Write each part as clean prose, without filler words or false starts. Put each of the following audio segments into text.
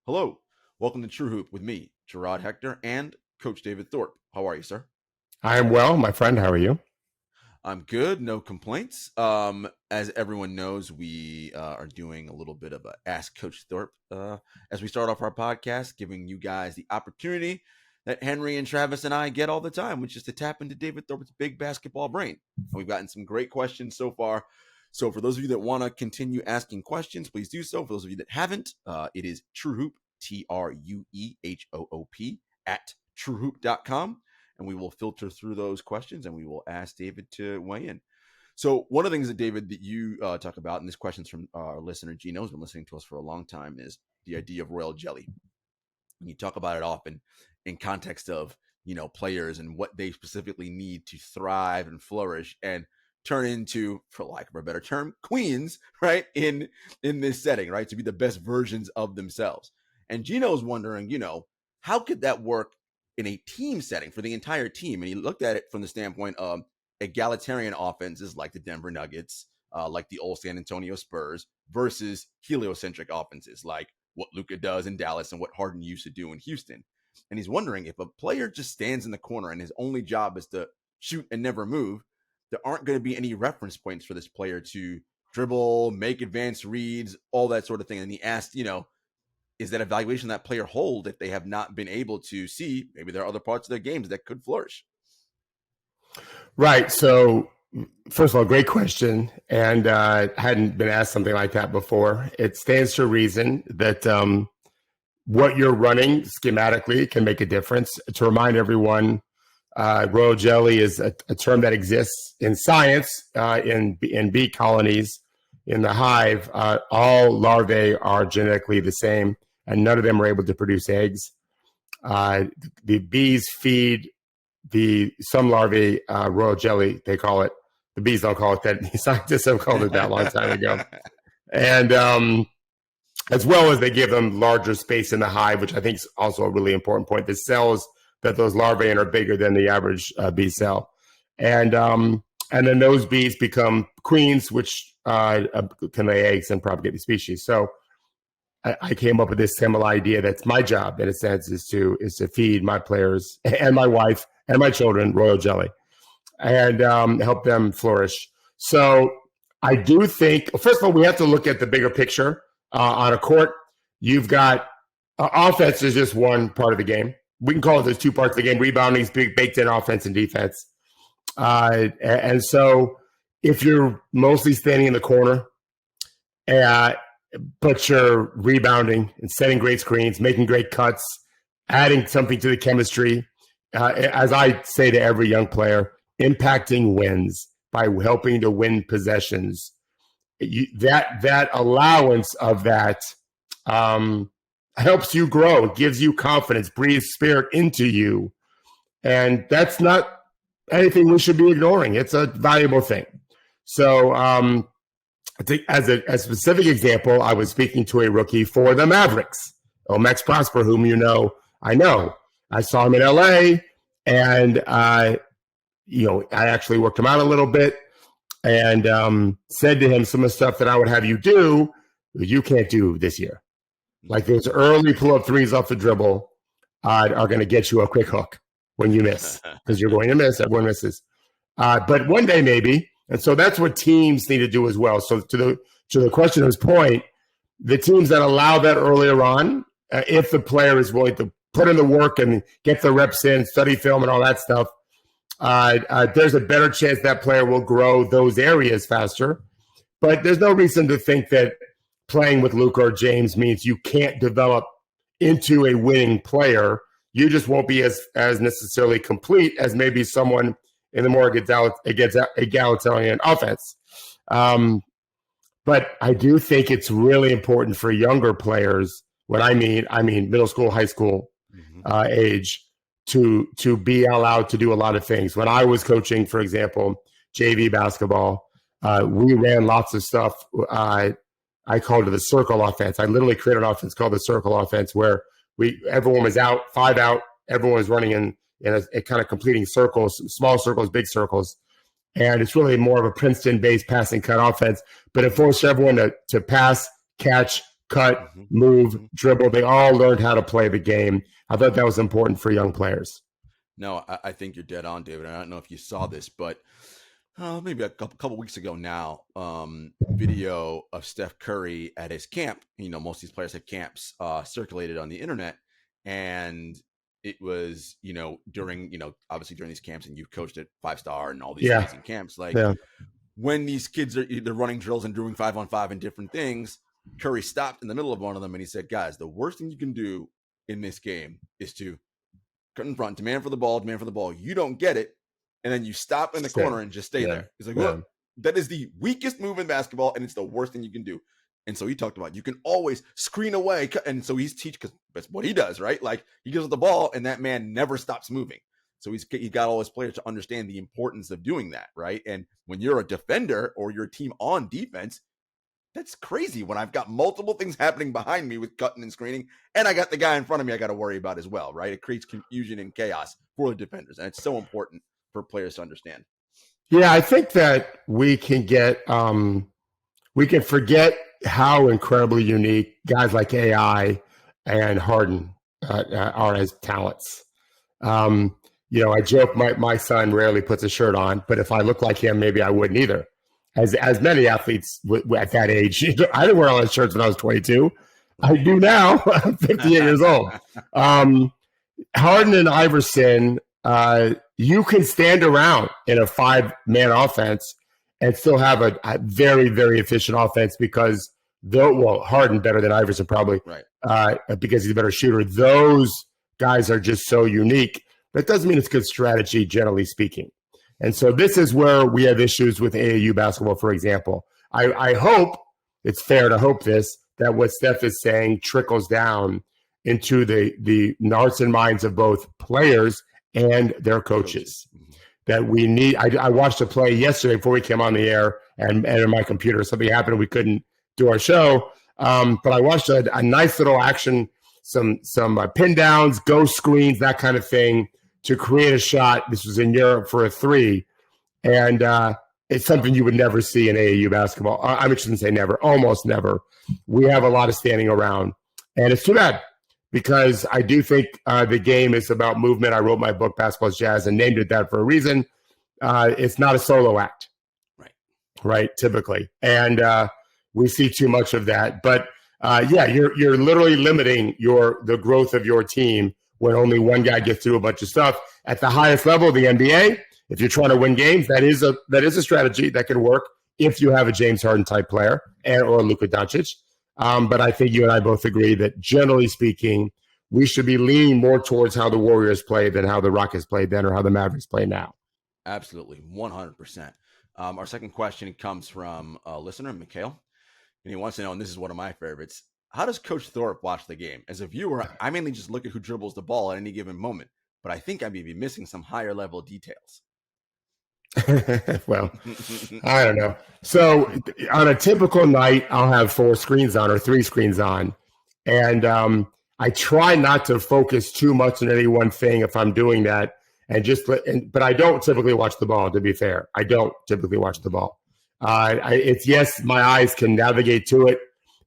Hello, welcome to TrueHoop with me, Jarod, Hector, and Coach David Thorpe. How are you, sir? I am well, my friend. How are you? I'm good, no complaints. As everyone knows, we are doing a little bit of a Ask Coach Thorpe as we start off our podcast, giving you guys the opportunity that Henry and Travis and I get all the time, which is to tap into David Thorpe's big basketball brain. And we've gotten some great questions so far. So for those of you that want to continue asking questions, please do so. For those of you that haven't, it is TrueHoop, TrueHoop, at TrueHoop.com. And we will filter through those questions and we will ask David to weigh in. So one of the things that, David, that you talk about, and this question's from our listener, Gino, who's been listening to us for a long time, is the idea of royal jelly. And you talk about it often in context of, players and what they specifically need to thrive and flourish and turn into, for lack of a better term, queens, right? In this setting, right? To be the best versions of themselves. And Gino's wondering, how could that work in a team setting for the entire team? And he looked at it from the standpoint of egalitarian offenses like the Denver Nuggets, like the old San Antonio Spurs, versus heliocentric offenses like what Luka does in Dallas and what Harden used to do in Houston. And he's wondering if a player just stands in the corner and his only job is to shoot and never move, there aren't going to be any reference points for this player to dribble, make advanced reads, all that sort of thing. And he asked, is that evaluation that player hold if they have not been able to see maybe there are other parts of their games that could flourish? Right. So, first of all, great question. And hadn't been asked something like that before. It stands to reason that what you're running schematically can make a difference. To remind everyone, royal jelly is a term that exists in science, in bee colonies. In the hive, all larvae are genetically the same, and none of them are able to produce eggs. The bees feed some larvae royal jelly, they call it. The bees don't call it that. The scientists have called it that a long time ago. And as well as they give them larger space in the hive, which I think is also a really important point. The cells that those larvae in are bigger than the average bee cell. And then those bees become queens, which can lay eggs and propagate the species. So I came up with this similar idea. That's my job, in a sense, is to feed my players and my wife and my children royal jelly and help them flourish. So I do think, first of all, we have to look at the bigger picture. On a court, you've got offense is just one part of the game. We can call it there's two parts of the game. Rebounding is baked in offense and defense. And so if you're mostly standing in the corner, but you're rebounding and setting great screens, making great cuts, adding something to the chemistry, as I say to every young player, impacting wins by helping to win possessions. That allowance of that helps you grow, gives you confidence, breathes spirit into you. And that's not anything we should be ignoring. It's a valuable thing. So I think as a specific example, I was speaking to a rookie for the Mavericks, Max Prosper, whom I know. I saw him in LA, and I actually worked him out a little bit and said to him some of the stuff that I would have you do, you can't do this year. Like those early pull-up threes off the dribble are going to get you a quick hook when you miss, because you're going to miss. Everyone misses. But one day maybe. And so that's what teams need to do as well. So to the questioner's point, the teams that allow that earlier on, if the player is willing to put in the work and get the reps in, study film and all that stuff, there's a better chance that player will grow those areas faster. But there's no reason to think that playing with Luka or James means you can't develop into a winning player. You just won't be as necessarily complete as maybe someone in the more egalitarian offense. But I do think it's really important for younger players, what I mean middle school, high school age, to be allowed to do a lot of things. When I was coaching, for example, JV basketball, we ran lots of stuff. I called it the circle offense. I literally created an offense called the circle offense, where everyone was out, 5 out, everyone was running in a kind of completing circles, small circles, big circles. And it's really more of a Princeton-based passing cut offense, but it forced everyone to pass, catch, cut, move, dribble. They all learned how to play the game. I thought that was important for young players. No, I think you're dead on, David. I don't know if you saw this, but maybe a couple weeks ago now, video of Steph Curry at his camp. Most of these players have camps, circulated on the internet, and it was, during, obviously during these camps, and you've coached at 5-star and all these amazing camps, when these kids they're running drills and doing 5-on-5 and different things, Curry stopped in the middle of one of them and he said, guys, the worst thing you can do in this game is to cut in front, demand for the ball. You don't get it. And then you stop in the corner and just stay there. He's like, look, that is the weakest move in basketball, and it's the worst thing you can do. And so he talked about you can always screen away. And so he's because that's what he does, right? Like he gives the ball and that man never stops moving. So he got all his players to understand the importance of doing that, right? And when you're a defender or your team on defense, that's crazy when I've got multiple things happening behind me with cutting and screening, and I got the guy in front of me I got to worry about as well, right? It creates confusion and chaos for the defenders, and it's so important for players to understand. Yeah, I think that we can forget how incredibly unique guys like AI and Harden are as talents. I joke my son rarely puts a shirt on, but if I look like him, maybe I wouldn't either. As many athletes at that age, I didn't wear all those shirts when I was 22. I do now. I'm 58 years old. Harden and Iverson, you can stand around in a 5-man offense and still have a very, very efficient offense because Harden better than Iverson probably, right? Because he's a better shooter. Those guys are just so unique. That doesn't mean it's good strategy, generally speaking. And so this is where we have issues with AAU basketball, for example. I hope it's fair to hope that what Steph is saying trickles down into the hearts and minds of both players and their coaches. That we need. I watched a play yesterday before we came on the air, and in my computer something happened. We couldn't do our show, but I watched a nice little action, some pin downs, ghost screens, that kind of thing, to create a shot. This was in Europe for a 3, and it's something you would never see in AAU basketball. I shouldn't say never, almost never. We have a lot of standing around, and it's too bad because I do think the game is about movement. I wrote my book, Basketball is Jazz, and named it that for a reason. It's not a solo act, right? Typically, and we see too much of that. But you're literally limiting the growth of your team when only one guy gets through a bunch of stuff. At the highest level of the NBA, if you're trying to win games, that is a strategy that can work if you have a James Harden type player or Luka Doncic. But I think you and I both agree that generally speaking, we should be leaning more towards how the Warriors played than how the Rockets played then or how the Mavericks play now. Absolutely, 100%. Our second question comes from a listener, Mikhail, and he wants to know, and this is one of my favorites, how does Coach Thorpe watch the game? As a viewer, I mainly just look at who dribbles the ball at any given moment, but I think I may be missing some higher level details. Well, I don't know. So on a typical night, I'll have 4 screens on or 3 screens on, and I try not to focus too much on any one thing if I'm doing that, but I don't typically watch the ball. To be fair, I don't typically watch the ball. Yes, my eyes can navigate to it,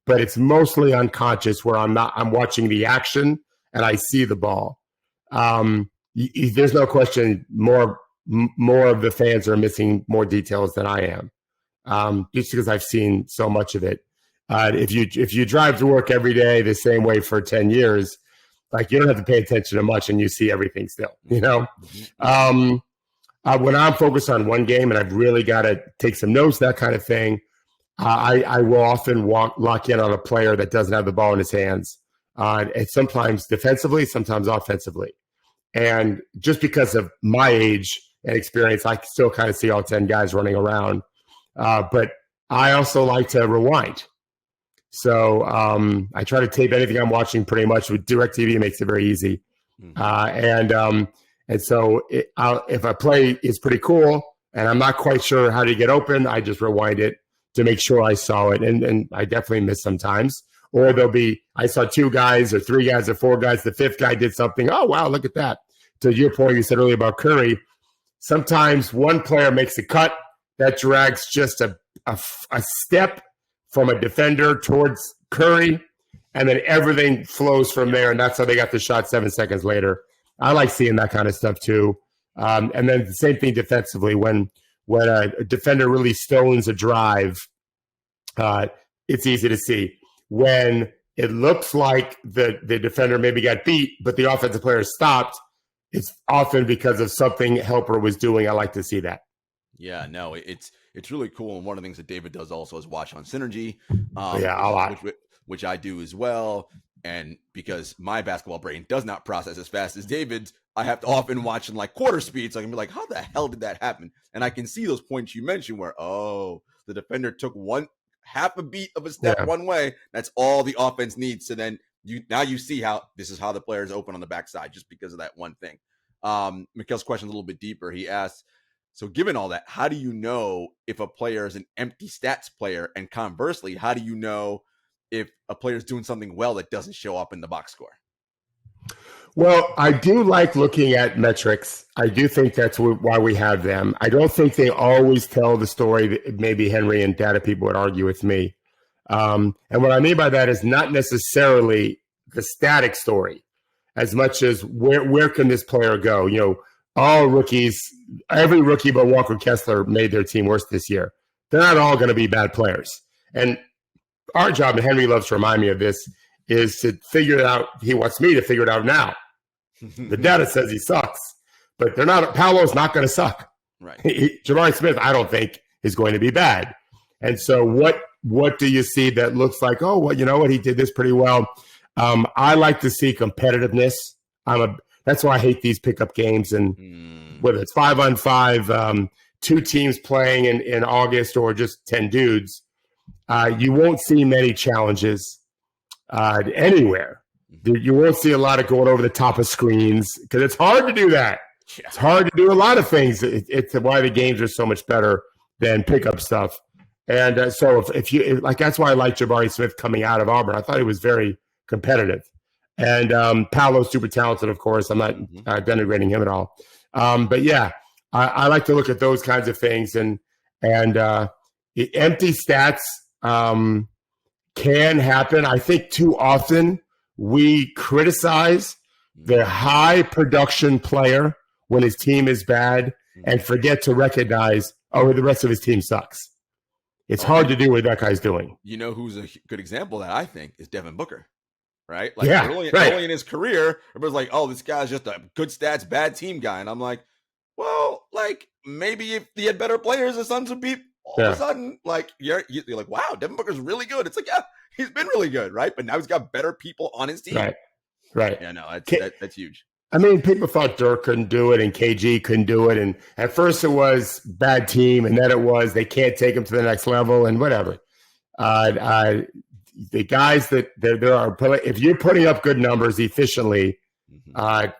but it's mostly unconscious where I'm watching the action and I see the ball. There's no question more of the fans are missing more details than I am, just because I've seen so much of it. If you drive to work every day the same way for 10 years, like you don't have to pay attention to much and you see everything still, when I'm focused on one game and I've really got to take some notes, that kind of thing, I will often lock in on a player that doesn't have the ball in his hands, and sometimes defensively, sometimes offensively. And just because of my age and experience, I still kind of see all 10 guys running around. But I also like to rewind. So I try to tape anything I'm watching pretty much. With DirecTV, it makes it very easy. And so if a play is pretty cool and I'm not quite sure how to get open, I just rewind it to make sure I saw it. And I definitely miss sometimes. Or I saw 2 guys or 3 guys or 4 guys. The 5th guy did something. Oh, wow, look at that. To your point you said earlier about Curry, sometimes one player makes a cut that drags just a step from a defender towards Curry, and then everything flows from there, and that's how they got the shot 7 seconds later. I like seeing that kind of stuff too. And then the same thing defensively. When a defender really stones a drive, it's easy to see. When it looks like the defender maybe got beat, but the offensive player stopped, it's often because of something Helper was doing. I like to see that. Yeah, no, it's really cool. And one of the things that David does also is watch on Synergy. A lot. Which I do as well. And because my basketball brain does not process as fast as David's, I have to often watch in like quarter speed. So I can be like, how the hell did that happen? And I can see those points you mentioned where, the defender took half a beat of a step one way. That's all the offense needs. So then you see how this is how the players open on the backside just because of that one thing. Mikhail's question is a little bit deeper. He asks, so given all that, how do you know if a player is an empty stats player? And conversely, how do you know if a player is doing something well that doesn't show up in the box score? Well, I do like looking at metrics. I do think that's why we have them. I don't think they always tell the story that maybe Henry and data people would argue with me. And what I mean by that is not necessarily the static story as much as where can this player go? You know, all rookies, every rookie but Walker Kessler made their team worse this year. They're not all going to be bad players. And our job, and Henry loves to remind me of this, is to figure it out. He wants me to figure it out now. The data says he sucks, but Paolo's not going to suck. Right. Jabari Smith, I don't think, is going to be bad. And so what do you see that looks like, oh, well, you know what, he did this pretty well. I like to see competitiveness. That's why I hate these pickup games, and whether it's 5-on-5, 2 teams playing in August or just 10 dudes, you won't see many challenges anywhere. You won't see a lot of going over the top of screens because it's hard to do that. It's hard to do a lot of things. It's why the games are so much better than pickup stuff. And so if you like, that's why I like Jabari Smith coming out of Auburn. I thought he was very competitive. And Paolo's super talented, of course. I'm not denigrating him at all. But yeah, I like to look at those kinds of things. And empty stats can happen. I think too often we criticize the high production player when his team is bad and forget to recognize, the rest of his team sucks. It's hard to do what that guy's doing. You know who's a good example of that, I think, is Devin Booker. Right? Early in his career, everybody's like, oh, this guy's just a good stats, bad team guy. And I'm like, well, like, maybe if he had better players, the Suns would beat all of a sudden, like, you're like, wow, Devin Booker's really good. It's like, yeah, he's been really good, right? But now he's got better people on his team. Right. Yeah, no, that's huge. I mean, people thought Dirk couldn't do it and KG couldn't do it. And at first it was bad team, and then it was they can't take him to the next level and whatever. The guys that there are, if you're putting up good numbers efficiently,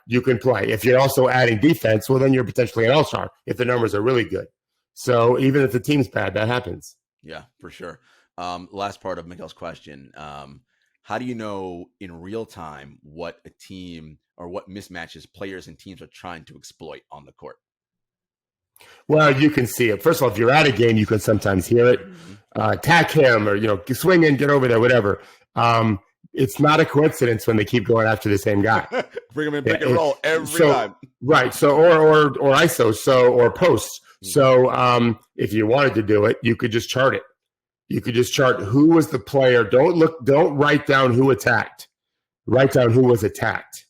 you can play. If you're also adding defense, well, then you're potentially an all-star if the numbers are really good. So even if the team's bad, that happens. Yeah, for sure. Last part of Miguel's question. How do you know in real time what a team or what mismatches players and teams are trying to exploit on the court? Well, you can see it. First of all, if you're at a game, you can sometimes hear it. Attack him or, swing in, get over there, whatever. It's not a coincidence when they keep going after the same guy. Bring him in, pick and roll every time. Right. So, or ISO, or post. So if you wanted to do it, you could just chart it. You could just chart who was the player. Don't write down who attacked. Write down who was attacked.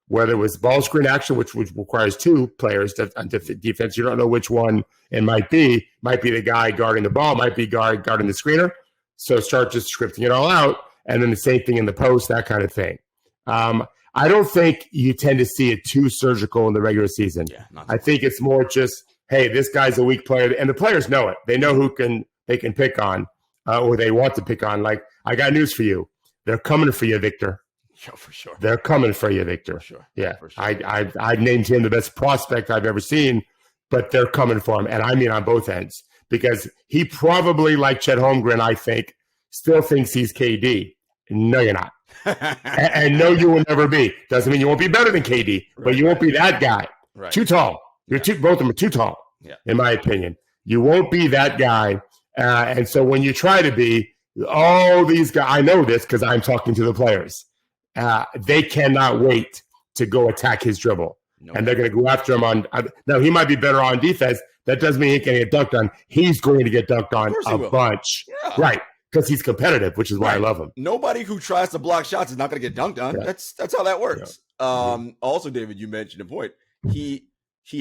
Whether it was ball screen action, which requires 2 players on defense, you don't know which one it might be. Might be the guy guarding the ball, might be guarding the screener. So start just scripting it all out, and then the same thing in the post, that kind of thing. I don't think you tend to see it too surgical in the regular season. Yeah, I think it's more just, hey, this guy's a weak player, and the players know it. They know who they can pick on, or they want to pick on. Like, I got news for you. They're coming for you, Victor. Yeah, for sure. They're coming for you, Victor. For sure. Yeah. For sure. I named him the best prospect I've ever seen, but they're coming for him. And I mean on both ends, because he probably, like Chet Holmgren, I think, still thinks he's KD. No, you're not. and no, you will never be. Doesn't mean you won't be better than KD, but you won't be that guy. Right. Too tall. Both of them are too tall, in my opinion. You won't be that guy. And so when you try to be, All these guys, I know this because I'm talking to the players. They cannot wait to go attack his dribble. And they're going to go after him on. Now, he might be better on defense. That doesn't mean he can get dunked on. He's going to get dunked on a bunch. Yeah. Right. Because he's competitive, which is why I love him. Nobody who tries to block shots is not going to get dunked on. Yeah. That's how that works. Yeah. Also, David, you mentioned a point. He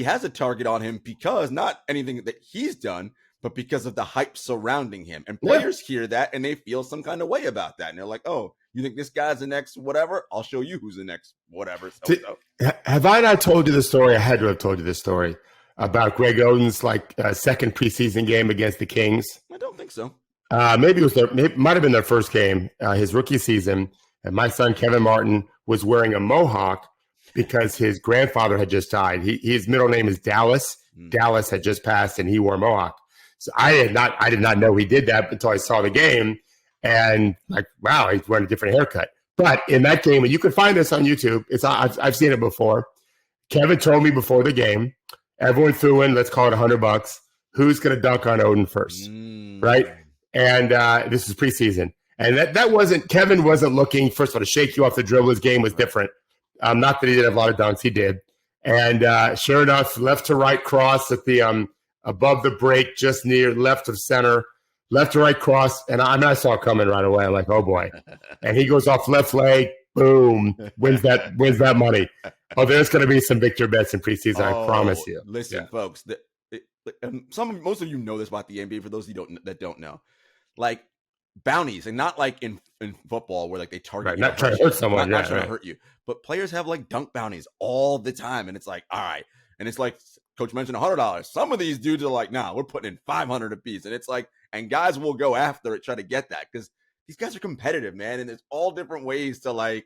has a target on him because not anything that he's done, but because of the hype surrounding him. And players hear that and they feel some kind of way about that. And they're like, oh, you think this guy's the next whatever? I'll show you who's the next whatever. Have I not told you the story? I had to have told you this story about Greg Oden's second preseason game against the Kings. I don't think so. Maybe it might have been their first game, his rookie season. And my son, Kevin Martin, was wearing a mohawk because his grandfather had just died. His middle name is Dallas. Dallas had just passed and he wore a mohawk. So I did not know he did that until I saw the game. And wow, he's wearing a different haircut. But in that game, and you can find this on YouTube, I've seen it before. Kevin told me before the game, everyone threw in, let's call it $100. Who's going to dunk on Oden first, right? And this is preseason, and that wasn't Kevin wasn't looking first of all to shake you off the dribble. His game was different. Not that he did have a lot of dunks, he did. And sure enough, left to right cross at the above the break, just near left of center. Left to right cross, and I saw it coming right away. I'm like, oh boy! And he goes off left leg, boom, wins that money. Oh, there's going to be some Victor bets in preseason. I promise you. Listen, folks, most of you know this about the NBA. For those that don't know, like bounties, and not like in football where they target you, not trying to hurt someone, not trying to hurt you, but players have dunk bounties all the time, and it's like, all right, and it's like Coach mentioned $100. Some of these dudes are like, nah, we're putting in 500 apiece, and it's like. And guys will go after it, try to get that because these guys are competitive, man. And there's all different ways to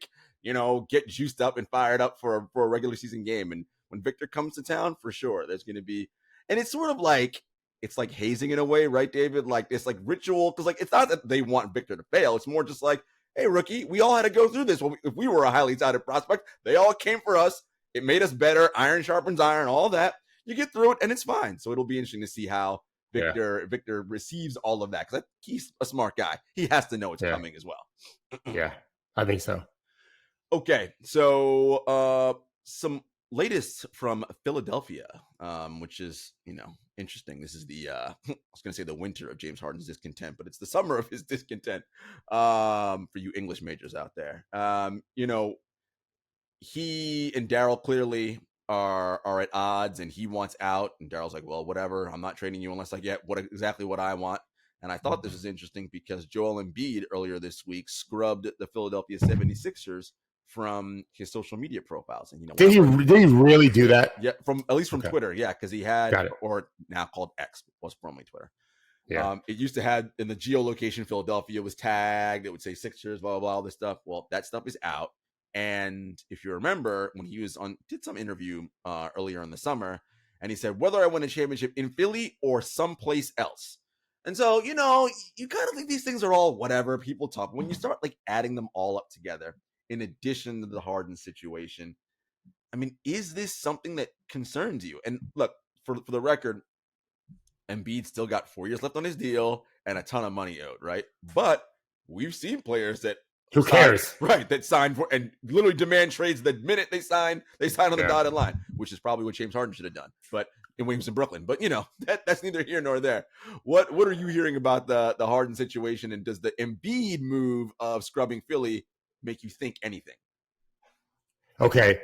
get juiced up and fired up for a regular season game. And when Victor comes to town, for sure, there's going to be, and it's sort of it's like hazing in a way, right, David? It's ritual because it's not that they want Victor to fail. It's more just hey, rookie, we all had to go through this. If we were a highly touted prospect, they all came for us. It made us better. Iron sharpens iron, all that. You get through it, and it's fine. So it'll be interesting to see how Victor receives all of that because he's a smart guy. He has to know it's coming as well. Yeah, I think so. Okay, so some latest from Philadelphia, which is interesting. This is the I was going to say the winter of James Harden's discontent, but it's the summer of his discontent. For you English majors out there, he and Daryl clearly are at odds, and he wants out, and Daryl's like, well, whatever, I'm not trading you unless I get exactly what I want. And I thought this was interesting because Joel Embiid earlier this week scrubbed the Philadelphia 76ers from his social media profiles. And did he really do that? Yeah, at least from Twitter, because he had, or now called X, was formerly Twitter. Yeah, it used to have in the geolocation Philadelphia was tagged. It would say Sixers, blah blah blah, all this stuff. Well, that stuff is out. And if you remember, when he was did some interview earlier in the summer, and he said, whether I win a championship in Philly or someplace else. And so, you kind of think these things are all whatever. People talk. When you start adding them all up together, in addition to the Harden situation, I mean, is this something that concerns you? And look, for the record, Embiid still got 4 years left on his deal and a ton of money owed, right? But we've seen players that who cares? Right, that sign for and literally demand trades the minute they sign on the dotted line, which is probably what James Harden should have done. But when he was in Brooklyn, but that's neither here nor there. What are you hearing about the Harden situation, and does the Embiid move of scrubbing Philly make you think anything? Okay,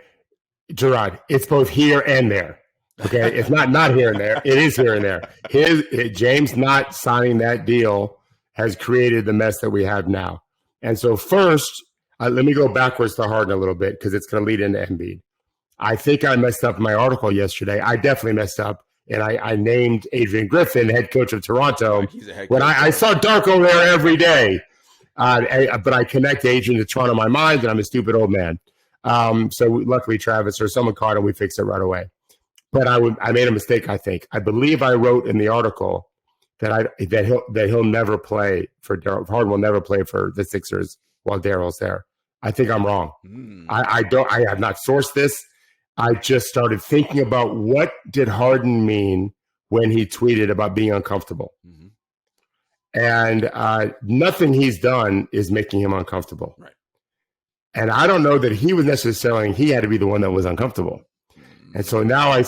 Jarod, it's both here and there. Okay, it's not here and there. It is here and there. James not signing that deal has created the mess that we have now. And so first, let me go backwards to Harden a little bit because it's going to lead into Embiid. I think I messed up in my article yesterday. I definitely messed up, and I named Adrian Griffin head coach of Toronto when I saw Darko there every day. But I connect Adrian to Toronto in my mind, and I'm a stupid old man. So luckily, Travis or someone caught it, and we fixed it right away. But I made a mistake, I think. I believe I wrote in the article that he'll never play for Daryl. Harden will never play for the Sixers while Daryl's there. I think I'm wrong. I have not sourced this. I just started thinking about what did Harden mean when he tweeted about being uncomfortable. And nothing he's done is making him uncomfortable. Right. And I don't know that he was necessarily, he had to be the one that was uncomfortable. And so now I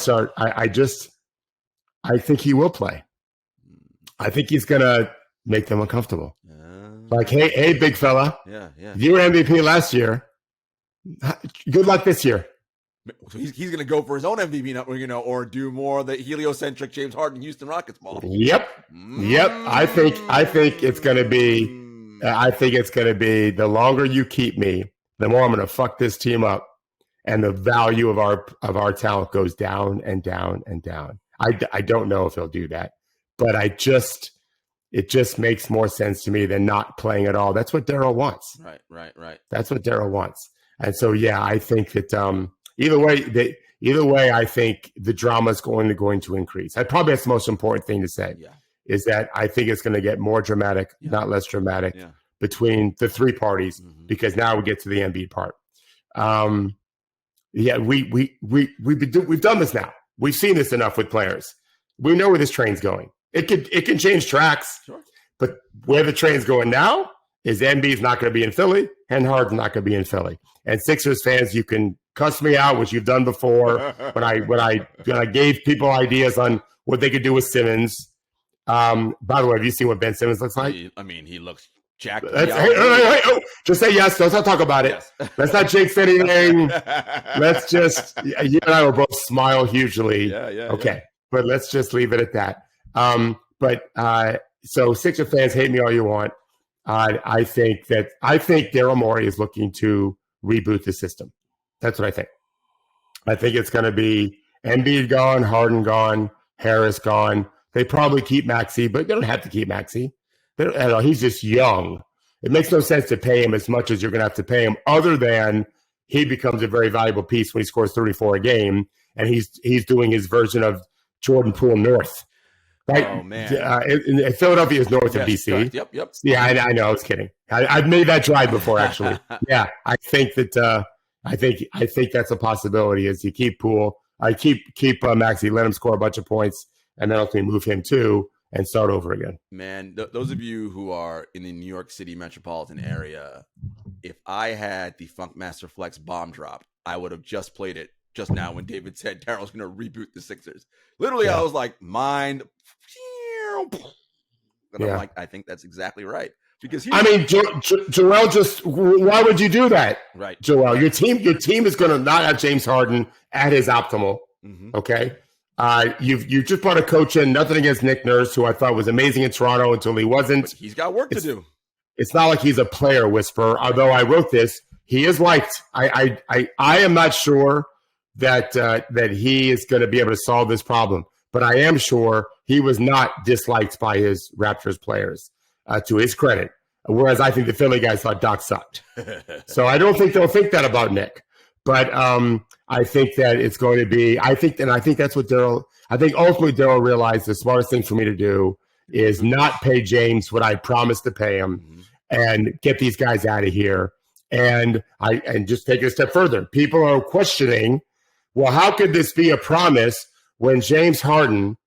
think he will play. I think he's going to make them uncomfortable. Like, hey, big fella. Yeah. You were MVP last year. Good luck this year. So he's going to go for his own MVP, or do more of the heliocentric James Harden Houston Rockets ball. Yep. I think it's going to be. I think it's going to be the longer you keep me, the more I'm going to fuck this team up, and the value of our talent goes down and down and down. I don't know if he'll do that, but it just makes more sense to me than not playing at all. That's what Daryl wants. Right. That's what Daryl wants. And so, yeah, I think that either way, I think the drama is going to increase. Probably that's the most important thing to say. Yeah. Is that I think it's going to get more dramatic, not less dramatic, between the three parties, because now we get to the Embiid part. We've done this now. We've seen this enough with players. We know where this train's going. It can change tracks, sure. But where the train's going now is Embiid's not going to be in Philly and Harden's not going to be in Philly. And Sixers fans, you can cuss me out, which you've done before when I gave people ideas on what they could do with Simmons. By the way, have you seen what Ben Simmons looks like? He looks jacked. Just say yes. Let's not talk about it. Yes. Let's not jinx anything. Let's just, you and I will both smile hugely. Okay. But let's just leave it at that. So Sixer fans, hate me all you want. I think Daryl Morey is looking to reboot the system. That's what I think. I think it's going to be Embiid gone, Harden gone, Harris gone. They probably keep Maxey, but they don't have to keep Maxey. He's just young. It makes no sense to pay him as much as you're going to have to pay him, other than he becomes a very valuable piece when he scores 34 a game, and he's doing his version of Jordan Poole North. Right? Oh, man. Philadelphia is north of D.C. Correct. Yep. Yeah, I know. I was kidding. I've made that drive before, actually. Yeah, I think that I think that's a possibility. Is you keep Poole, keep Maxey, let him score a bunch of points, and then ultimately move him too and start over again. Man, those of you who are in the New York City metropolitan area, if I had the Funkmaster Flex bomb drop, I would have just played it just now when David said Daryl's going to reboot the Sixers. Literally, I was like, mind. And I'm like, I think that's exactly right. Because Joel, just why would you do that? Right. Joel, your team is going to not have James Harden at his optimal. Okay. You just brought a coach in, nothing against Nick Nurse, who I thought was amazing in Toronto until he wasn't. But he's got work to do. It's not like he's a player whisperer, although I wrote this. He is liked. I am not sure that he is going to be able to solve this problem, but I am sure he was not disliked by his Raptors players, to his credit. Whereas I think the Philly guys thought Doc sucked. So I don't think they'll think that about Nick. But I think that it's going to be. I think that's what Daryl. I think ultimately Daryl realized the smartest thing for me to do is not pay James what I promised to pay him, and get these guys out of here. And just take it a step further. People are questioning, well, how could this be a promise when James Harden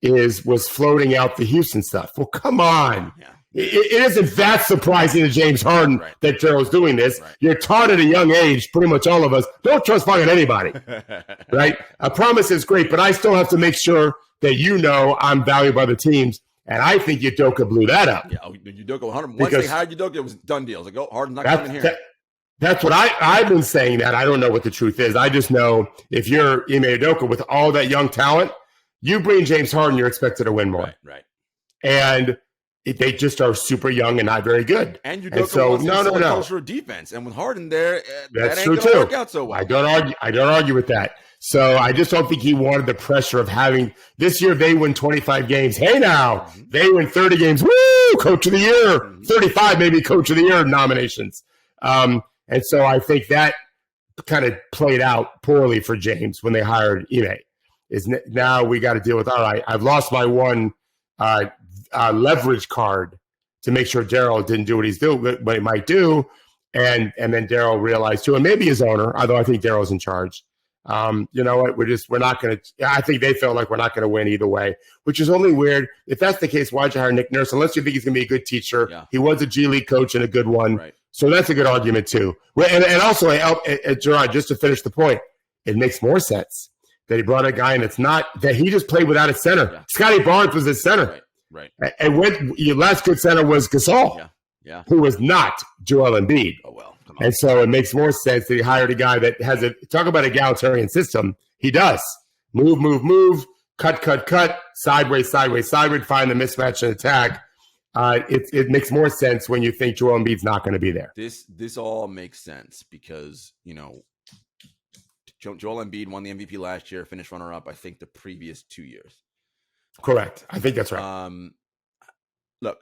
was floating out the Houston stuff? Well, come on. Yeah. It isn't that surprising to James Harden that Daryl's doing this. Right. You're taught at a young age, pretty much all of us, don't trust fucking anybody. Right? A promise is great, but I still have to make sure that I'm valued by the teams. And I think Udoka blew that up. Yeah, Udoka 100. Once they hired Udoka, it was done deal. It's like, Harden's not coming here. That's what I've been saying. That I don't know what the truth is. I just know if you're Ime Udoka with all that young talent, you bring James Harden, you're expected to win more. Right. And they just are super young and not very good. And Udoka wants to culture of defense. And with Harden there, that's that ain't true gonna too. Work out so well. I don't argue with that. So I just don't think he wanted the pressure of having this year. They win 25 games. Hey, now they win 30 games. Woo! Coach of the year, 35 maybe Coach of the Year nominations. And so I think that kind of played out poorly for James when they hired Ime. Now we got to deal with, all right, I've lost my one leverage card to make sure Daryl didn't do what he might do. And then Daryl realized too, and maybe his owner, although I think Daryl's in charge, You know what? We're not going to. I think they felt like we're not going to win either way, which is only weird. If that's the case, why'd you hire Nick Nurse? Unless you think he's going to be a good teacher. Yeah. He was a G League coach and a good one. Right. So that's a good argument too. And also, Jarod, just to finish the point, it makes more sense that he brought a guy and it's not that he just played without a center. Yeah. Scotty Barnes was his center. Right. And when your last good center was Gasol, who was not Joel Embiid. Oh, well. And so it makes more sense that he hired a guy that has talk about a egalitarian system. He does. Move, cut, sideways, find the mismatch and attack. It makes more sense when you think Joel Embiid's not going to be there. This all makes sense because, Joel Embiid won the MVP last year, finished runner-up, I think, the previous 2 years. Correct. I think that's right. Look,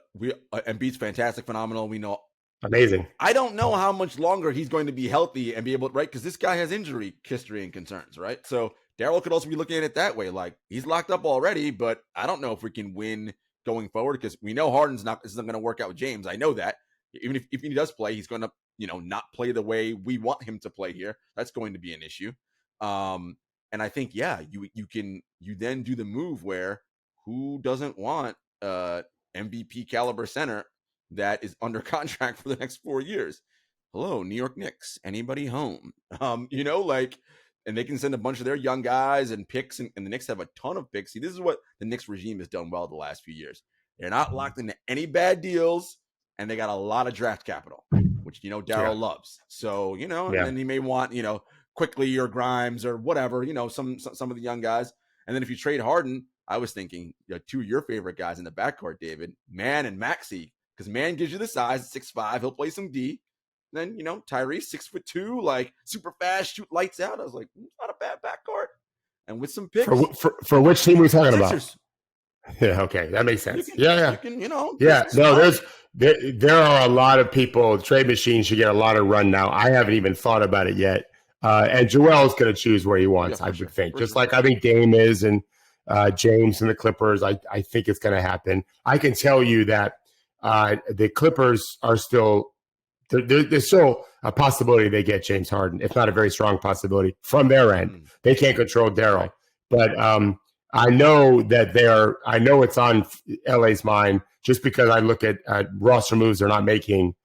Embiid's fantastic, phenomenal. We know. Amazing. I don't know how much longer he's going to be healthy and be able to, right? Because this guy has injury history and concerns, right? So Daryl could also be looking at it that way. Like, he's locked up already, but I don't know if we can win going forward because we know Harden's isn't going to work out with James. I know that. Even if he does play, he's going to, not play the way we want him to play here. That's going to be an issue. And I think, you then do the move where who doesn't want MVP caliber center that is under contract for the next 4 years? Hello, New York Knicks. Anybody home? And they can send a bunch of their young guys and picks, and the Knicks have a ton of picks. See, this is what the Knicks regime has done well the last few years. They're not locked into any bad deals, and they got a lot of draft capital, which, Daryl loves. So, and then he may want, Quickly or Grimes or whatever, some of the young guys. And then if you trade Harden, I was thinking, two of your favorite guys in the backcourt, David, Man and Maxey. Because Man gives you the size, 6'5", he'll play some D. Then, Tyrese, 6'2", like super fast, shoot lights out. I was like, it's not a bad backcourt. And with some picks. For which team are we talking Sixers. about? Yeah, okay. That makes sense. You can, there are a lot of people. Trade machine should get a lot of run now. I haven't even thought about it yet. And Joel's going to choose where he wants, I would think. Just like I think Dame is and James and the Clippers, I think it's going to happen. I can tell you that the Clippers are still there's still a possibility they get James Harden, if not a very strong possibility from their end. They can't control Daryl, but I know that I know it's on LA's mind just because I look at roster moves they're not making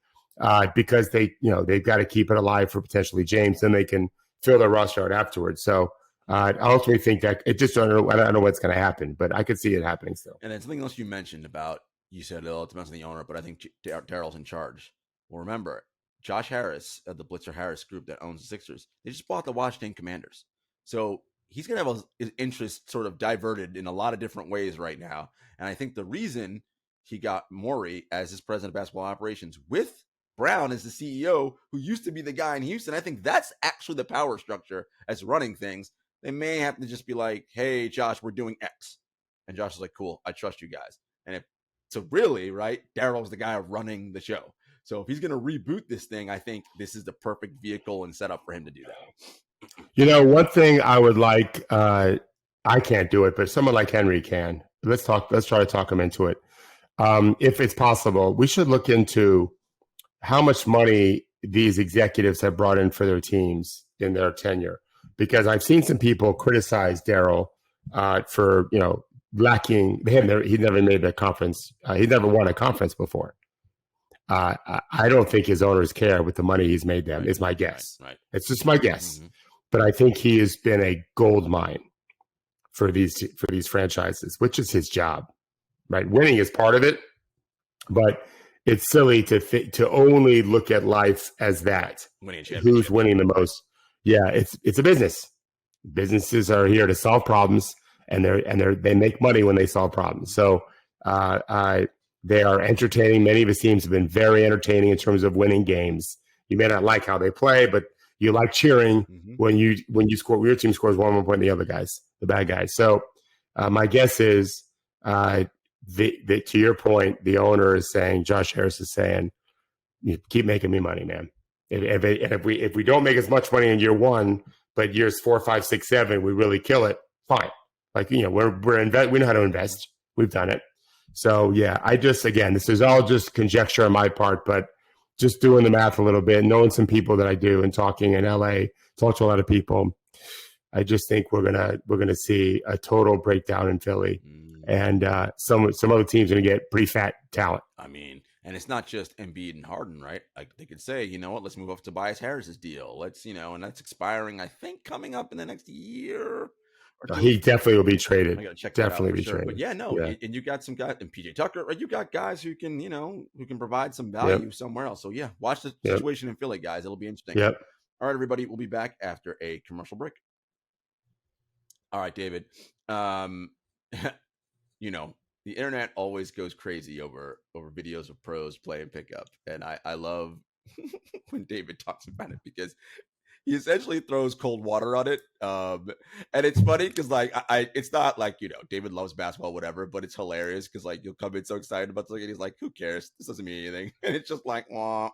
because they've got to keep it alive for potentially James, then they can fill their roster out afterwards. So I ultimately think that I don't know what's going to happen, but I could see it happening still. And then something else you mentioned about, you said it depends on the owner, but I think Daryl's in charge. Well, remember, Josh Harris of the Blitzer Harris group that owns the Sixers, they just bought the Washington Commanders. So he's going to have his interest sort of diverted in a lot of different ways right now. And I think the reason he got Morey as his president of basketball operations with Brown as the CEO, who used to be the guy in Houston, I think that's actually the power structure as running things. They may have to just be like, hey, Josh, we're doing X. And Josh is like, cool, I trust you guys. And so really, right, Daryl's the guy running the show. So if he's going to reboot this thing, I think this is the perfect vehicle and setup for him to do that. One thing I would like, I can't do it, but someone like Henry can. Let's try to talk him into it. If it's possible, we should look into how much money these executives have brought in for their teams in their tenure. Because I've seen some people criticize Daryl for, lacking. He never made a conference. He never won a conference before. I don't think his owners care with the money he's made them, is my guess. Right. It's just my guess. Mm-hmm. But I think he has been a gold mine for these franchises, which is his job. Right? Winning is part of it, but it's silly to only look at life as that. Who's winning the most? Yeah, it's a business. Businesses are here to solve problems, and they make money when they solve problems. So they are entertaining. Many of his teams have been very entertaining in terms of winning games. You may not like how they play, but you like cheering when you score. Your team scores one point, the other guys, the bad guys. So my guess is, to your point, the owner is saying, Josh Harris is saying, keep making me money, man. If we don't make as much money in year one, but years 4, 5, 6, 7, we really kill it. Fine. we know how to invest. We've done it. So yeah, this is all just conjecture on my part, but just doing the math a little bit, knowing some people that I do and talking in LA, talk to a lot of people. I just think we're gonna see a total breakdown in Philly, and some other teams are gonna get pretty fat talent. I mean, and it's not just Embiid and Harden, right? Like they could say, you know what, let's move off Tobias Harris's deal. Let's, and that's expiring, I think, coming up in the next year. He definitely will be traded. I gotta check definitely that out be sure. traded. But yeah, no, yeah. And you got some guys, and PJ Tucker, right? You got guys who can, who can provide some value somewhere else. So yeah, watch the situation in Philly, guys. It'll be interesting. Yep. All right, everybody, we'll be back after a commercial break. All right, David. The internet always goes crazy over videos of pros playing pickup, and I love when David talks about it because he essentially throws cold water on it. And it's funny because like it's not like, David loves basketball, whatever, but it's hilarious because like you'll come in so excited about something and he's like, who cares? This doesn't mean anything. And it's just like, wah, wah.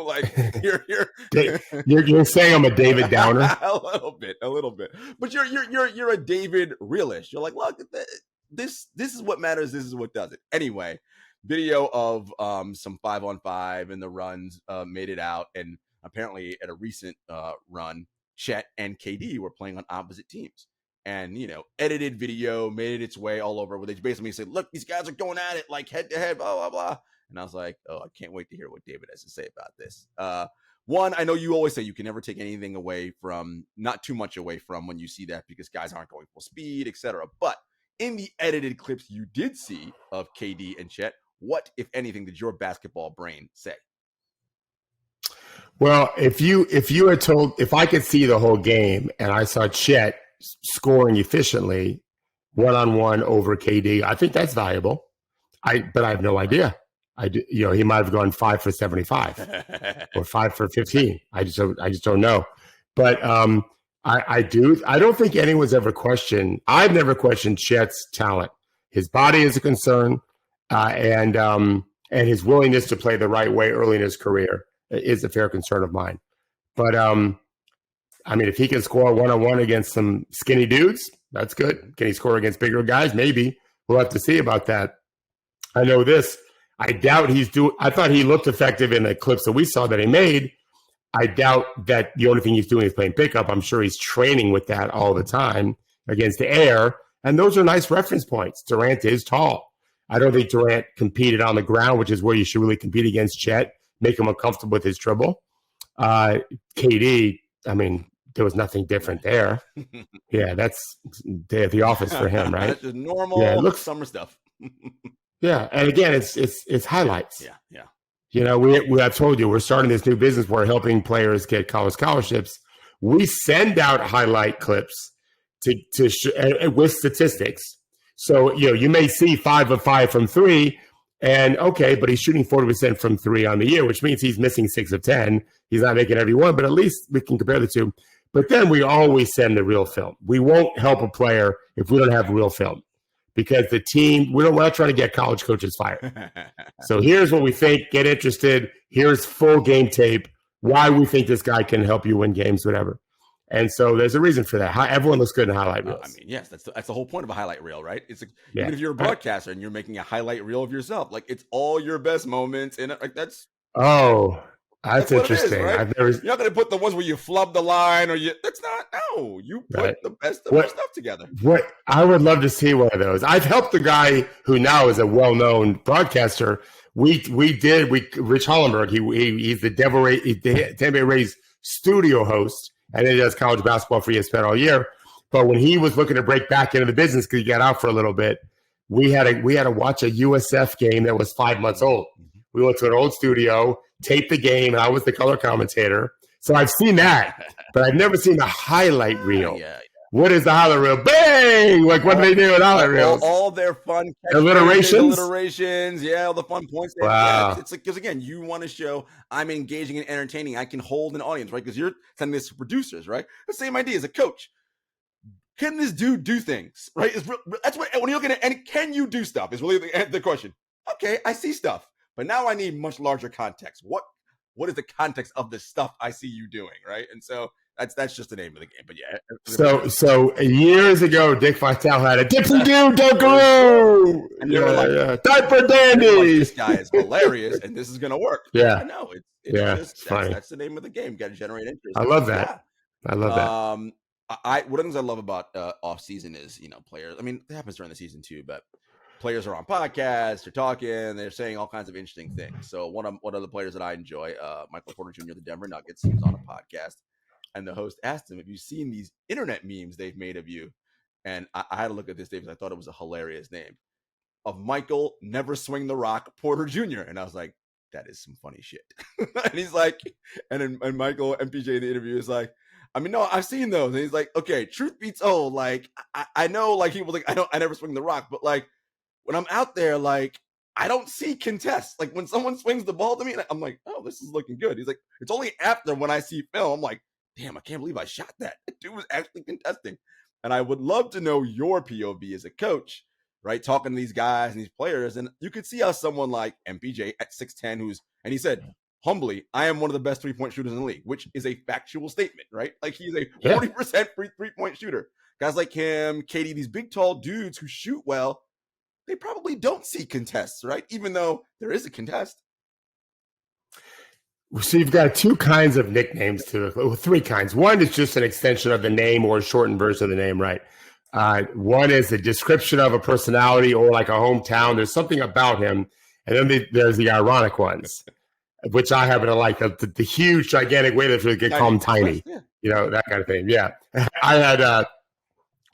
Like you're saying I'm a David Downer. a little bit, but you're a David realist. You're like, look, this is what matters. This is what does it. Anyway, video of some 5-on-5 and the runs made it out, and apparently at a recent run, Chet and KD were playing on opposite teams. And, edited video made its way all over where they basically said, look, these guys are going at it like head to head, blah, blah, blah. And I was like, oh, I can't wait to hear what David has to say about this. One, I know you always say you can never take anything away from, not too much away from when you see that because guys aren't going full speed, etc. But in the edited clips you did see of KD and Chet, what, if anything, did your basketball brain say? Well, if I could see the whole game and I saw Chet scoring efficiently one-on-one over KD, I think that's valuable. But I have no idea. He might have gone 5 for 75 or 5 for 15. I just don't know. But I don't think anyone's ever questioned. I've never questioned Chet's talent. His body is a concern, and his willingness to play the right way early in his career is a fair concern of mine. But if he can score one-on-one against some skinny dudes, that's good. Can he score against bigger guys? Maybe. We'll have to see about that. I know this. I doubt I thought he looked effective in the clips that we saw that he made. I doubt that the only thing he's doing is playing pickup. I'm sure he's training with that all the time against the air. And those are nice reference points. Durant is tall. I don't think Durant competed on the ground, which is where you should really compete against Chet, make him uncomfortable with his dribble. KD, there was nothing different there. Yeah, that's day at the office for him, right? That's just normal summer stuff. Yeah, and again, it's highlights. Yeah. I've told you, we're starting this new business where we're helping players get college scholarships. We send out highlight clips with statistics. So, you may see 5 of 5 from 3, and okay, but he's shooting 40% from 3 on the year, which means he's missing 6 of 10. He's not making every one, but at least we can compare the two. But then we always send the real film. We won't help a player if we don't have real film, because the team, we're not trying to get college coaches fired. So here's what we think. Get interested. Here's full game tape. Why we think this guy can help you win games, whatever. And so there's a reason for that. Everyone looks good in highlight reels. Yes, that's the whole point of a highlight reel, right? It's even if you're a broadcaster and you're making a highlight reel of yourself, like it's all your best moments in it. Like that's interesting. Is, right? You're not going to put the ones where you flub the line or that's not. No, you put the best of your stuff together. What I would love to see one of those. I've helped the guy who now is a well-known broadcaster. Rich Hollenberg. He's the Tampa Bay Rays studio host, and then he does college basketball for ESPN all year. But when he was looking to break back into the business because he got out for a little bit, we had to watch a USF game that was 5 months old. We went to an old studio, taped the game, and I was the color commentator. So I've seen that, but I've never seen the highlight reel. Yeah. What is the highlight reel? Bang! Like, what do they do in highlight reels? All their fun alliterations, all the fun points. Wow. It's like, because again, you want to show I'm engaging and entertaining. I can hold an audience, right? Because you're sending this to producers, right? The same idea as a coach. Can this dude do things, right? That's what, when you're looking at, and can you do stuff is really the question. Okay, I see stuff. But now I need much larger context. What is the context of the stuff I see you doing, right? And so that's just the name of the game. But yeah. So years ago, Dick Vitale had a Dixie Doo Dunkaroo. And they were like, diaper dandy. This guy is hilarious, and this is gonna work. Yeah. I know. It's funny. That's the name of the game. Got to generate interest. I love that. I love that. One of the things I love about off season is, players. I mean, it happens during the season too, but players are on podcasts, they're talking, they're saying all kinds of interesting things. So one of the players that I enjoy, Michael Porter Jr. of the Denver Nuggets, he was on a podcast, and the host asked him, "Have you seen these internet memes they've made of you?" And I had to look at this, Dave, because I thought it was a hilarious name, of Michael Never Swing the Rock Porter Jr. And I was like, that is some funny shit. And he's like, and Michael MPJ in the interview is like, I mean, no, I've seen those. And he's like, okay, truth be told, like, I know, like, he was like, I never swing the rock, but like, when I'm out there, like, I don't see contests. Like, when someone swings the ball to me, I'm like, oh, this is looking good. He's like, it's only after when I see film, I'm like, damn, I can't believe I shot that. That dude was actually contesting. And I would love to know your POV as a coach, right? Talking to these guys and these players. And you could see how someone like MPJ at 6'10", and he said, humbly, I am one of the best three-point shooters in the league, which is a factual statement, right? Like, he's a 40% three-point shooter. Guys like him, Katie, these big, tall dudes who shoot well, they probably don't see contests, right? Even though there is a contest. So you've got two kinds of nicknames three kinds. One is just an extension of the name or a shortened version of the name, right? One is a description of a personality or like a hometown. There's something about him. And then there's the ironic ones, which I happen to like. The huge, gigantic weightlifters get called Tiny. Yeah. That kind of thing. Yeah.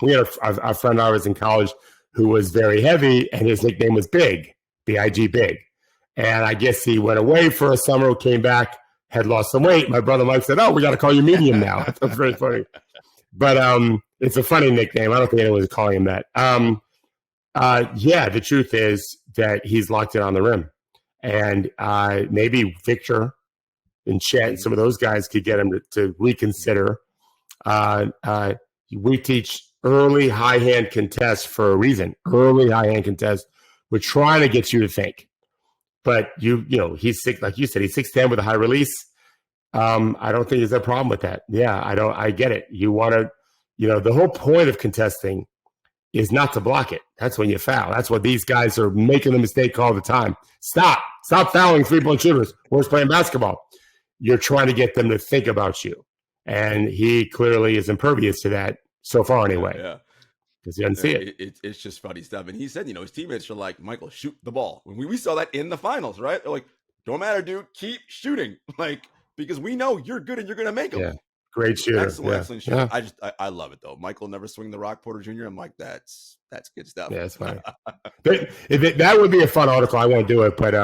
We had a friend I was in college who was very heavy, and his nickname was Big, B-I-G, Big. And I guess he went away for a summer, came back, had lost some weight. My brother Mike said, "Oh, we got to call you Medium now." That's very funny. But it's a funny nickname. I don't think anyone's calling him that. The truth is that he's locked in on the rim. And maybe Victor and Chet and some of those guys could get him to reconsider. We teach early high-hand contests for a reason. Early high-hand contests. We're trying to get you to think. But he's six, like you said, he's 6'10" with a high release. I don't think there's a problem with that. Yeah, I get it. You want to, the whole point of contesting is not to block it. That's when you foul. That's what these guys are making the mistake all the time. Stop fouling three-point shooters. We're playing basketball. You're trying to get them to think about you. And he clearly is impervious to that so far anyway. Yeah. Because he doesn't see it. It's just funny stuff. And he said, his teammates are like, Michael, shoot the ball. We saw that in the finals, right? They're like, don't matter, dude. Keep shooting. Like, because we know you're good and you're going to make them. Yeah. Great shooter. Excellent shooter. Yeah. I love it, though. Michael Never Swing the Rock Porter Jr. I'm like, that's good stuff. Yeah, it's funny. That would be a fun article. I won't do it, but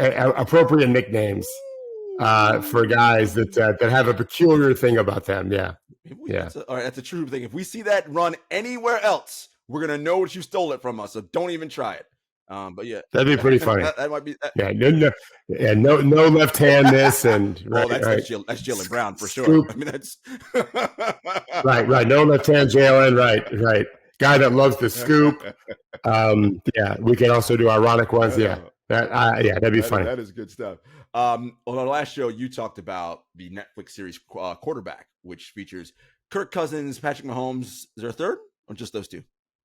appropriate nicknames for guys that have a peculiar thing about them. Yeah. That's a true thing. If we see that run anywhere else, we're gonna know that you stole it from us. So don't even try it. But yeah, that'd be pretty funny. that might be. No left hand this and right. That's Jaylen Brown for sure. I mean, that's right. No left hand Jaylen. Right. Guy that loves the scoop. We can also do ironic ones. Yeah. That'd be funny. That is good stuff. On our last show, you talked about the Netflix series Quarterback, which features Kirk Cousins, Patrick Mahomes. Is there a third or just those two?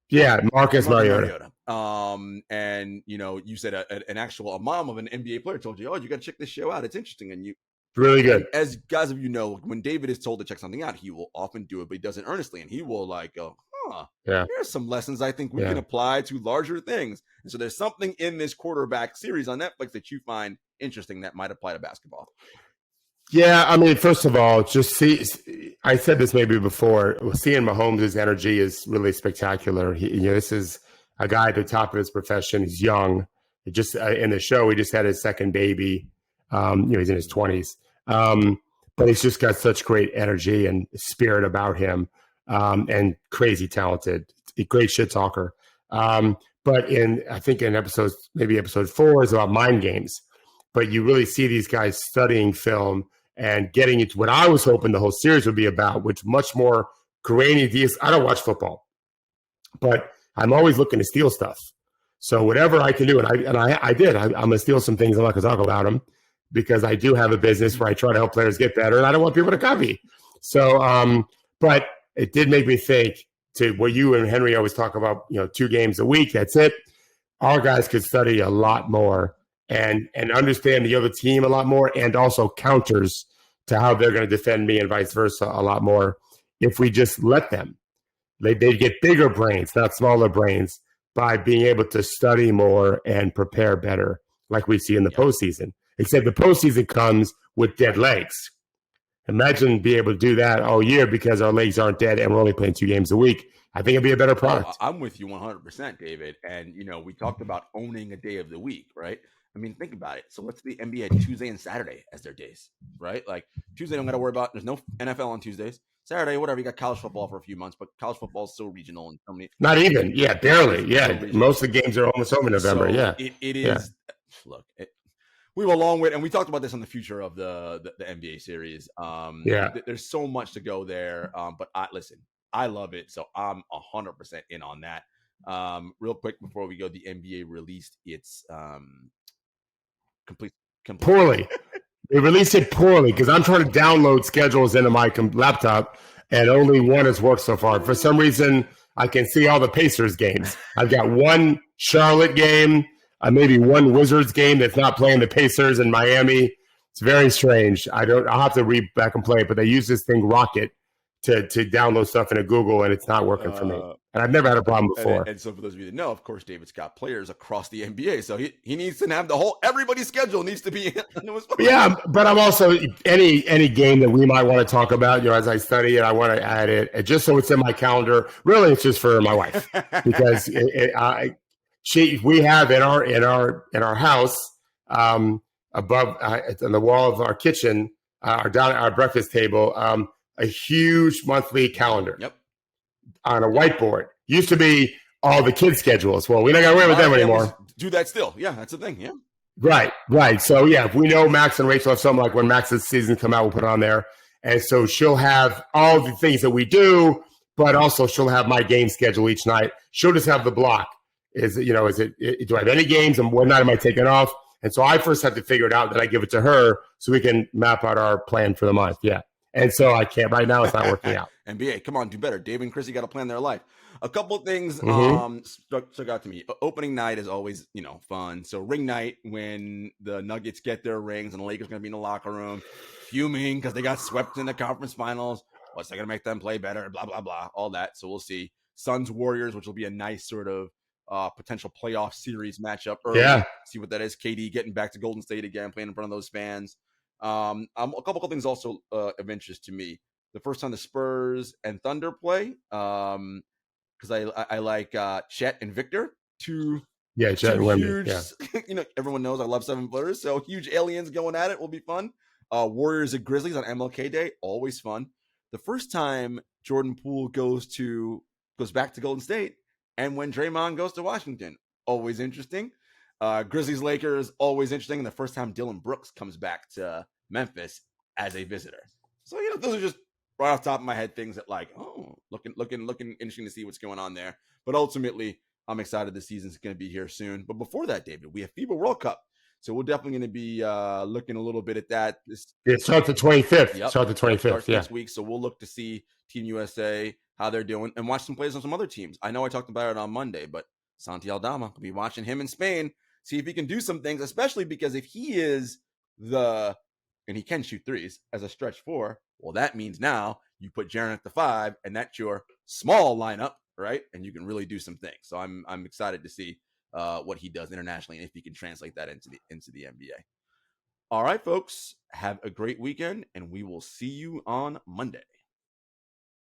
Yeah, Marcus Mariota. And you said a mom of an NBA player told you, "Oh, you got to check this show out. It's interesting." And really good. As guys of when David is told to check something out, he will often do it, but he does it earnestly, and he will go, here's some lessons I think we can apply to larger things. And so there's something in this Quarterback series on Netflix that you find interesting that might apply to basketball. Yeah, I mean, first of all, I said this maybe before, seeing Mahomes' energy is really spectacular. This is a guy at the top of his profession. He's young. In the show, he just had his second baby. He's in his 20s. But he's just got such great energy and spirit about him. And crazy talented, great shit talker. But I think in episode 4 is about mind games. But you really see these guys studying film and getting into what I was hoping the whole series would be about, which much more grainy ideas. I don't watch football, but I'm always looking to steal stuff. So whatever I can do, and I did. I'm going to steal some things. I'm not going to talk about them because I do have a business where I try to help players get better, and I don't want people to copy. So, but it did make me think to what you and Henry always talk about, 2 games a week. That's it. Our guys could study a lot more and understand the other team a lot more, and also counters to how they're going to defend me and vice versa a lot more if we just let them. They get bigger brains, not smaller brains, by being able to study more and prepare better, like we see in the postseason. Except the postseason comes with dead legs. Imagine being able to do that all year because our legs aren't dead and we're only playing 2 games a week. I think it'd be a better product. I'm with you 100%, David. And, we talked about owning a day of the week, right? I mean, think about it. So let's the NBA Tuesday and Saturday as their days, right? Like Tuesday, don't got to worry about. There's no NFL on Tuesdays. Saturday, whatever. You got college football for a few months, but college football is still regional and so many. Not even, barely. Yeah, most of the games are almost over in November. So it is. Look, we have a long way, and we talked about this on the future of the NBA series. There's so much to go there. But listen, I love it, so I'm 100% in on that. Real quick before we go, the NBA released its complete poorly. They released it poorly because I'm trying to download schedules into my laptop, and only one has worked so far. For some reason, I can see all the Pacers games. I've got one Charlotte game, maybe one Wizards game that's not playing the Pacers in Miami. It's very strange. I'll have to read back and play it, but they use this thing Rocket to download stuff into Google, and it's not working for me. And I've never had a problem before. And so for those of you that know, of course, David's got players across the NBA, so he needs to have everybody's schedule needs to be. Yeah, but I'm also any game that we might want to talk about. As I study it, I want to add it just so it's in my calendar. Really, it's just for my wife because we have in our house above on the wall of our kitchen, our breakfast table, a huge monthly calendar. Yep. On a whiteboard. Used to be all the kids' schedules. Well, we don't got away with them anymore. Do that still. Yeah, that's the thing. Yeah. Right. So, if we know Max and Rachel have something like when Max's season come out, we'll put it on there. And so she'll have all the things that we do, but also she'll have my game schedule each night. She'll just have the block. Do I have any games and what night am I taking off? And so I first have to figure it out, then I give it to her so we can map out our plan for the month. Yeah. And so I can't right now. It's not working out. NBA, come on, do better. Dave and Chrissy got to plan their life. A couple of things stuck out to me. Opening night is always, fun. So ring night when the Nuggets get their rings and the Lakers going to be in the locker room fuming because they got swept in the conference finals. What's that going to make them play better? Blah, blah, blah. All that. So we'll see. Suns Warriors, which will be a nice sort of potential playoff series matchup early. Yeah. See what that is. KD getting back to Golden State again, playing in front of those fans. A couple of things also of interest to me. The first time the Spurs and Thunder play, because I like Chet and Victor. Chet and Wemby. Yeah. Everyone knows I love 7-footers, so huge aliens going at it will be fun. Warriors and Grizzlies on MLK Day, always fun. The first time Jordan Poole goes back to Golden State, and when Draymond goes to Washington, always interesting. Grizzlies Lakers, always interesting. And the first time Dylan Brooks comes back to Memphis as a visitor. So, those are just right off the top of my head things that looking interesting to see what's going on there. But ultimately, I'm excited the season's going to be here soon. But before that, David, we have FIBA World Cup. So we're definitely going to be looking a little bit at that. It starts the 25th. Yep. Starts the 25th, next week. So we'll look to see Team USA, how they're doing, and watch some plays on some other teams. I know I talked about it on Monday, but Santi Aldama, we'll be watching him in Spain. See if he can do some things, especially because if he is and he can shoot threes as a stretch 4, well, that means now you put Jarod at the 5, and that's your small lineup, right? And you can really do some things. So I'm excited to see what he does internationally and if he can translate that into the NBA. All right, folks, have a great weekend, and we will see you on Monday.